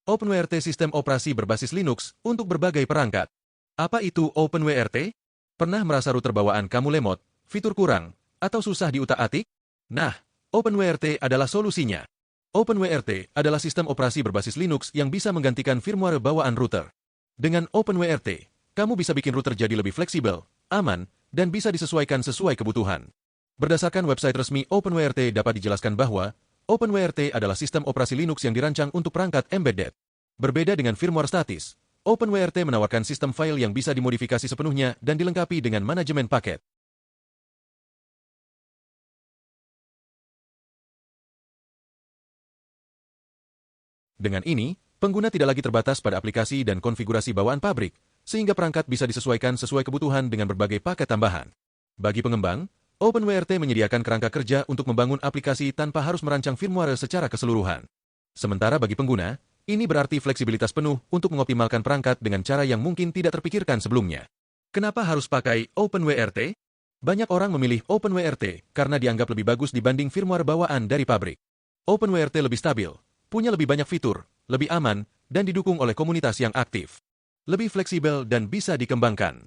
OpenWRT sistem operasi berbasis Linux untuk berbagai perangkat. Apa itu OpenWRT? Pernah merasa router bawaan kamu lemot, fitur kurang, atau susah diutak-atik? Nah, OpenWRT adalah solusinya. OpenWRT adalah sistem operasi berbasis Linux yang bisa menggantikan firmware bawaan router. Dengan OpenWRT, kamu bisa bikin router jadi lebih fleksibel, aman, dan bisa disesuaikan sesuai kebutuhan. Berdasarkan website resmi OpenWRT dapat dijelaskan bahwa OpenWRT adalah sistem operasi Linux yang dirancang untuk perangkat embedded. Berbeda dengan firmware statis, OpenWRT menawarkan sistem file yang bisa dimodifikasi sepenuhnya dan dilengkapi dengan manajemen paket. Dengan ini, pengguna tidak lagi terbatas pada aplikasi dan konfigurasi bawaan pabrik, sehingga perangkat bisa disesuaikan sesuai kebutuhan dengan berbagai paket tambahan. Bagi pengembang, OpenWRT menyediakan kerangka kerja untuk membangun aplikasi tanpa harus merancang firmware secara keseluruhan. Sementara bagi pengguna, ini berarti fleksibilitas penuh untuk mengoptimalkan perangkat dengan cara yang mungkin tidak terpikirkan sebelumnya. Kenapa harus pakai OpenWRT? Banyak orang memilih OpenWRT karena dianggap lebih bagus dibanding firmware bawaan dari pabrik. OpenWRT lebih stabil, punya lebih banyak fitur, lebih aman, dan didukung oleh komunitas yang aktif. Lebih fleksibel dan bisa dikembangkan.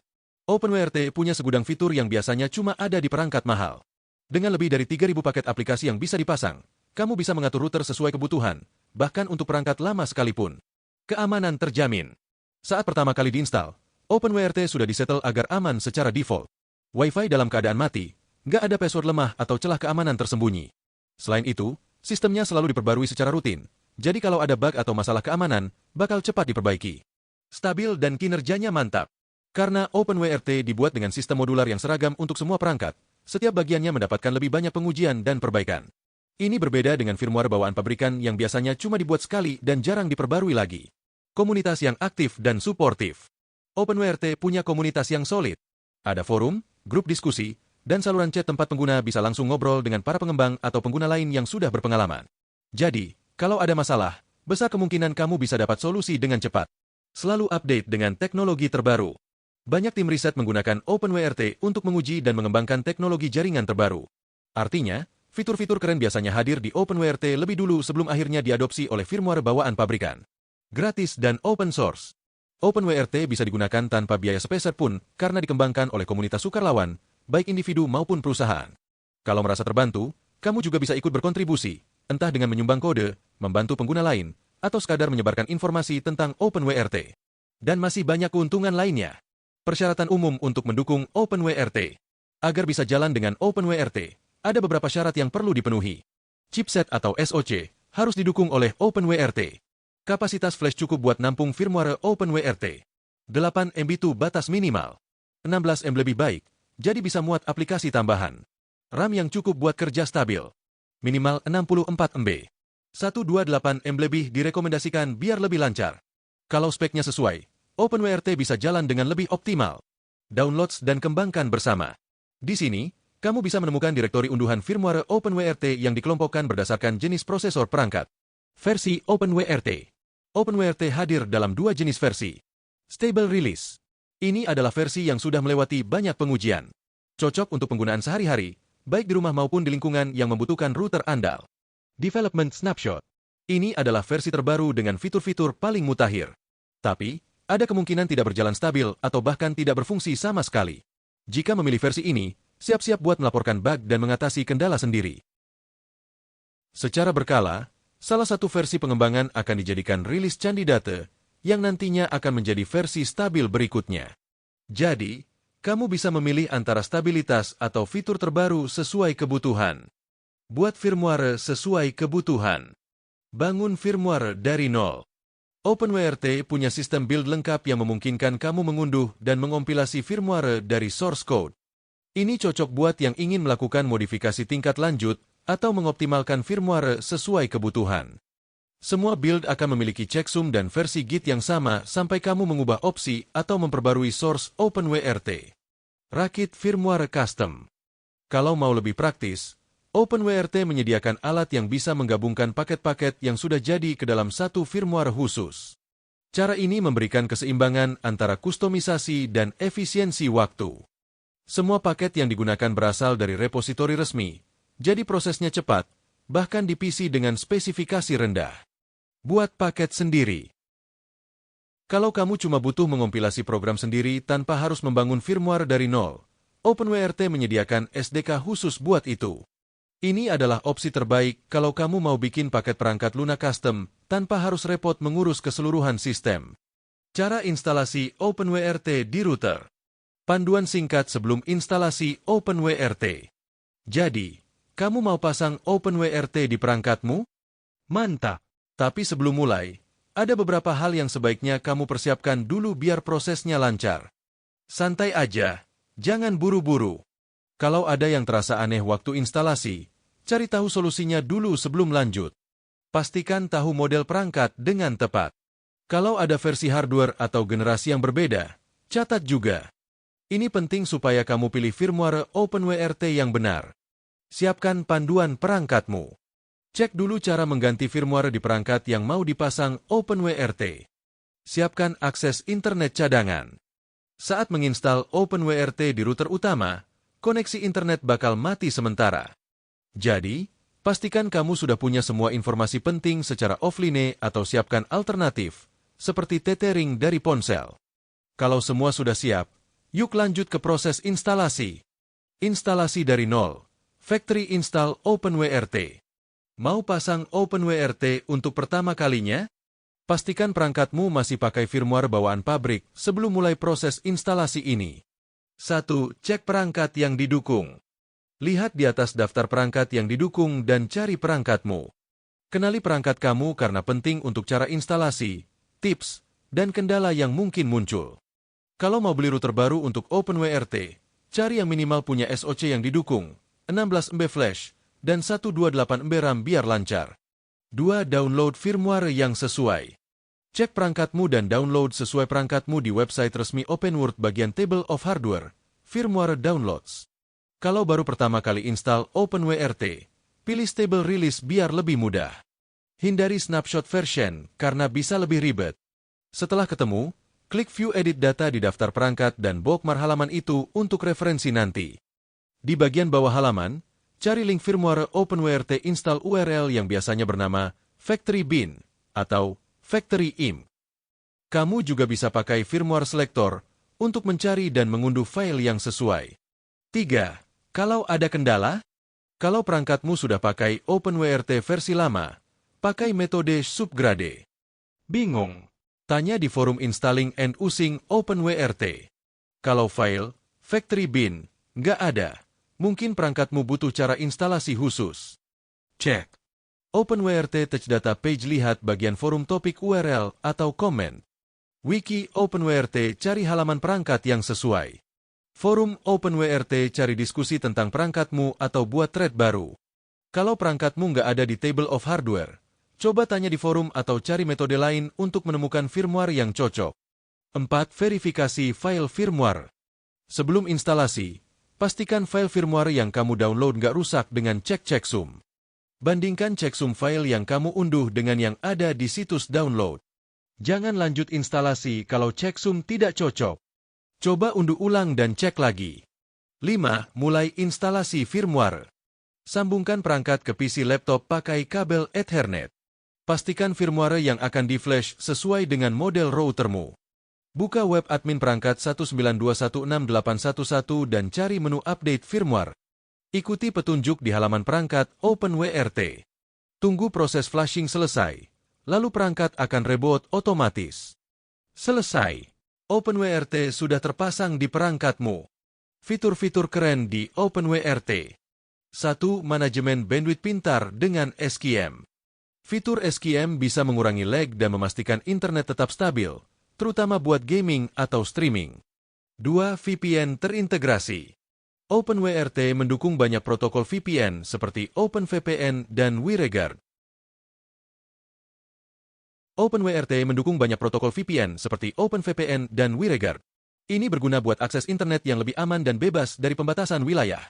OpenWRT punya segudang fitur yang biasanya cuma ada di perangkat mahal. Dengan lebih dari 3.000 paket aplikasi yang bisa dipasang, kamu bisa mengatur router sesuai kebutuhan, bahkan untuk perangkat lama sekalipun. Keamanan terjamin. Saat pertama kali diinstal, OpenWRT sudah disetel agar aman secara default. Wi-Fi dalam keadaan mati, nggak ada password lemah atau celah keamanan tersembunyi. Selain itu, sistemnya selalu diperbarui secara rutin, jadi kalau ada bug atau masalah keamanan, bakal cepat diperbaiki. Stabil dan kinerjanya mantap. Karena OpenWRT dibuat dengan sistem modular yang seragam untuk semua perangkat, setiap bagiannya mendapatkan lebih banyak pengujian dan perbaikan. Ini berbeda dengan firmware bawaan pabrikan yang biasanya cuma dibuat sekali dan jarang diperbarui lagi. Komunitas yang aktif dan suportif. OpenWRT punya komunitas yang solid. Ada forum, grup diskusi, dan saluran chat tempat pengguna bisa langsung ngobrol dengan para pengembang atau pengguna lain yang sudah berpengalaman. Jadi, kalau ada masalah, besar kemungkinan kamu bisa dapat solusi dengan cepat. Selalu update dengan teknologi terbaru. Banyak tim riset menggunakan OpenWRT untuk menguji dan mengembangkan teknologi jaringan terbaru. Artinya, fitur-fitur keren biasanya hadir di OpenWRT lebih dulu sebelum akhirnya diadopsi oleh firmware bawaan pabrikan. Gratis dan open source. OpenWRT bisa digunakan tanpa biaya sepeser pun karena dikembangkan oleh komunitas sukarelawan, baik individu maupun perusahaan. Kalau merasa terbantu, kamu juga bisa ikut berkontribusi, entah dengan menyumbang kode, membantu pengguna lain, atau sekadar menyebarkan informasi tentang OpenWRT. Dan masih banyak keuntungan lainnya. Persyaratan umum untuk mendukung OpenWRT. Agar bisa jalan dengan OpenWRT, ada beberapa syarat yang perlu dipenuhi. Chipset atau SoC harus didukung oleh OpenWRT. Kapasitas flash cukup buat nampung firmware OpenWRT. 8 MB itu batas minimal. 16 MB lebih baik, jadi bisa muat aplikasi tambahan. RAM yang cukup buat kerja stabil. Minimal 64 MB. 128 MB lebih direkomendasikan biar lebih lancar. Kalau speknya sesuai, OpenWRT bisa jalan dengan lebih optimal. Downloads dan kembangkan bersama. Di sini, kamu bisa menemukan direktori unduhan firmware OpenWRT yang dikelompokkan berdasarkan jenis prosesor perangkat. Versi OpenWRT. OpenWRT hadir dalam 2 jenis versi. Stable Release. Ini adalah versi yang sudah melewati banyak pengujian. Cocok untuk penggunaan sehari-hari, baik di rumah maupun di lingkungan yang membutuhkan router andal. Development Snapshot. Ini adalah versi terbaru dengan fitur-fitur paling mutakhir. Tapi, ada kemungkinan tidak berjalan stabil atau bahkan tidak berfungsi sama sekali. Jika memilih versi ini, siap-siap buat melaporkan bug dan mengatasi kendala sendiri. Secara berkala, salah satu versi pengembangan akan dijadikan rilis kandidate yang nantinya akan menjadi versi stabil berikutnya. Jadi, kamu bisa memilih antara stabilitas atau fitur terbaru sesuai kebutuhan. Buat firmware sesuai kebutuhan. Bangun firmware dari nol. OpenWRT punya sistem build lengkap yang memungkinkan kamu mengunduh dan mengompilasi firmware dari source code. Ini cocok buat yang ingin melakukan modifikasi tingkat lanjut atau mengoptimalkan firmware sesuai kebutuhan. Semua build akan memiliki checksum dan versi Git yang sama sampai kamu mengubah opsi atau memperbarui source OpenWRT. Rakit firmware custom. Kalau mau lebih praktis, OpenWRT menyediakan alat yang bisa menggabungkan paket-paket yang sudah jadi ke dalam satu firmware khusus. Cara ini memberikan keseimbangan antara kustomisasi dan efisiensi waktu. Semua paket yang digunakan berasal dari repositori resmi, jadi prosesnya cepat, bahkan di PC dengan spesifikasi rendah. Buat paket sendiri. Kalau kamu cuma butuh mengompilasi program sendiri tanpa harus membangun firmware dari nol, OpenWRT menyediakan SDK khusus buat itu. Ini adalah opsi terbaik kalau kamu mau bikin paket perangkat Luna custom tanpa harus repot mengurus keseluruhan sistem. Cara instalasi OpenWRT di router. Panduan singkat sebelum instalasi OpenWRT. Jadi, kamu mau pasang OpenWRT di perangkatmu? Mantap! Tapi sebelum mulai, ada beberapa hal yang sebaiknya kamu persiapkan dulu biar prosesnya lancar. Santai aja, jangan buru-buru. Kalau ada yang terasa aneh waktu instalasi, cari tahu solusinya dulu sebelum lanjut. Pastikan tahu model perangkat dengan tepat. Kalau ada versi hardware atau generasi yang berbeda, catat juga. Ini penting supaya kamu pilih firmware OpenWRT yang benar. Siapkan panduan perangkatmu. Cek dulu cara mengganti firmware di perangkat yang mau dipasang OpenWRT. Siapkan akses internet cadangan. Saat menginstal OpenWRT di router utama, koneksi internet bakal mati sementara. Jadi, pastikan kamu sudah punya semua informasi penting secara offline atau siapkan alternatif, seperti tethering dari ponsel. Kalau semua sudah siap, yuk lanjut ke proses instalasi. Instalasi dari nol. Factory install OpenWRT. Mau pasang OpenWRT untuk pertama kalinya? Pastikan perangkatmu masih pakai firmware bawaan pabrik sebelum mulai proses instalasi ini. 1. Cek perangkat yang didukung. Lihat di atas daftar perangkat yang didukung dan cari perangkatmu. Kenali perangkat kamu karena penting untuk cara instalasi, tips, dan kendala yang mungkin muncul. Kalau mau beli router baru untuk OpenWRT, cari yang minimal punya SoC yang didukung, 16 MB flash, dan 128 MB RAM biar lancar. 2. Download firmware yang sesuai. Cek perangkatmu dan download sesuai perangkatmu di website resmi OpenWrt bagian Table of Hardware, Firmware Downloads. Kalau baru pertama kali install OpenWRT, pilih Stable Release biar lebih mudah. Hindari snapshot version karena bisa lebih ribet. Setelah ketemu, klik View Edit Data di daftar perangkat dan bookmark halaman itu untuk referensi nanti. Di bagian bawah halaman, cari link firmware OpenWRT install URL yang biasanya bernama Factory Bin atau Factory Imp. Kamu juga bisa pakai firmware selector untuk mencari dan mengunduh file yang sesuai. 3. Kalau ada kendala, kalau perangkatmu sudah pakai OpenWRT versi lama, pakai metode subgrade. Bingung? Tanya di forum Installing and Using OpenWRT. Kalau file Factory Bin nggak ada, mungkin perangkatmu butuh cara instalasi khusus. Cek. OpenWRT Touch Data Page, lihat bagian forum topik URL atau komen. Wiki OpenWRT, cari halaman perangkat yang sesuai. Forum OpenWRT, cari diskusi tentang perangkatmu atau buat thread baru. Kalau perangkatmu nggak ada di Table of Hardware, coba tanya di forum atau cari metode lain untuk menemukan firmware yang cocok. 4. Verifikasi file firmware. Sebelum instalasi, pastikan file firmware yang kamu download nggak rusak dengan cek checksum. Bandingkan checksum file yang kamu unduh dengan yang ada di situs download. Jangan lanjut instalasi kalau checksum tidak cocok. Coba unduh ulang dan cek lagi. 5. Mulai instalasi firmware. Sambungkan perangkat ke PC laptop pakai kabel Ethernet. Pastikan firmware yang akan di-flash sesuai dengan model routermu. Buka web admin perangkat 192.168.11 dan cari menu update firmware. Ikuti petunjuk di halaman perangkat OpenWRT. Tunggu proses flashing selesai, lalu perangkat akan reboot otomatis. Selesai. OpenWRT sudah terpasang di perangkatmu. Fitur-fitur keren di OpenWRT. 1. Manajemen bandwidth pintar dengan SQM. Fitur SQM bisa mengurangi lag dan memastikan internet tetap stabil, terutama buat gaming atau streaming. 2. VPN terintegrasi. OpenWRT mendukung banyak protokol VPN seperti OpenVPN dan WireGuard. OpenWRT mendukung banyak protokol VPN seperti OpenVPN dan WireGuard. Ini berguna buat akses internet yang lebih aman dan bebas dari pembatasan wilayah.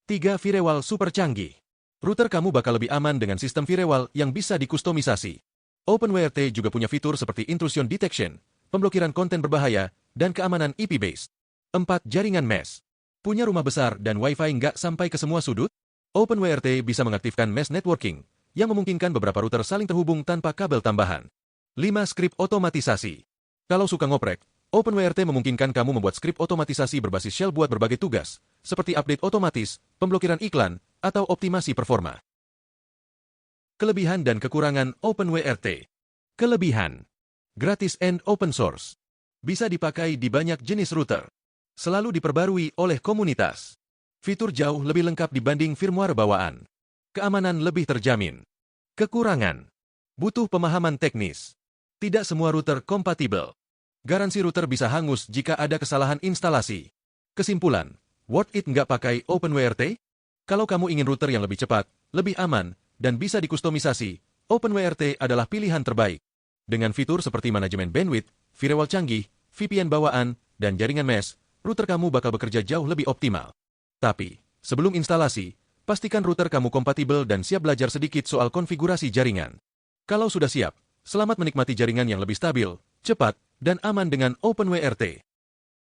3. Firewall super canggih. Router kamu bakal lebih aman dengan sistem firewall yang bisa dikustomisasi. OpenWRT juga punya fitur seperti intrusion detection, pemblokiran konten berbahaya, dan keamanan IP-based. 4. Jaringan mesh. Punya rumah besar dan Wi-Fi nggak sampai ke semua sudut? OpenWRT bisa mengaktifkan mesh networking, yang memungkinkan beberapa router saling terhubung tanpa kabel tambahan. 5. Skrip otomatisasi. Kalau suka ngoprek, OpenWRT memungkinkan kamu membuat skrip otomatisasi berbasis shell buat berbagai tugas, seperti update otomatis, pemblokiran iklan, atau optimasi performa. Kelebihan dan kekurangan OpenWRT. Kelebihan. Gratis and open source. Bisa dipakai di banyak jenis router. Selalu diperbarui oleh komunitas. Fitur jauh lebih lengkap dibanding firmware bawaan. Keamanan lebih terjamin. Kekurangan. Butuh pemahaman teknis. Tidak semua router kompatibel. Garansi router bisa hangus jika ada kesalahan instalasi. Kesimpulan, worth it nggak pakai OpenWRT? Kalau kamu ingin router yang lebih cepat, lebih aman, dan bisa dikustomisasi, OpenWRT adalah pilihan terbaik. Dengan fitur seperti manajemen bandwidth, firewall canggih, VPN bawaan, dan jaringan mesh, router kamu bakal bekerja jauh lebih optimal. Tapi, sebelum instalasi, pastikan router kamu kompatibel dan siap belajar sedikit soal konfigurasi jaringan. Kalau sudah siap, selamat menikmati jaringan yang lebih stabil, cepat, dan aman dengan OpenWRT.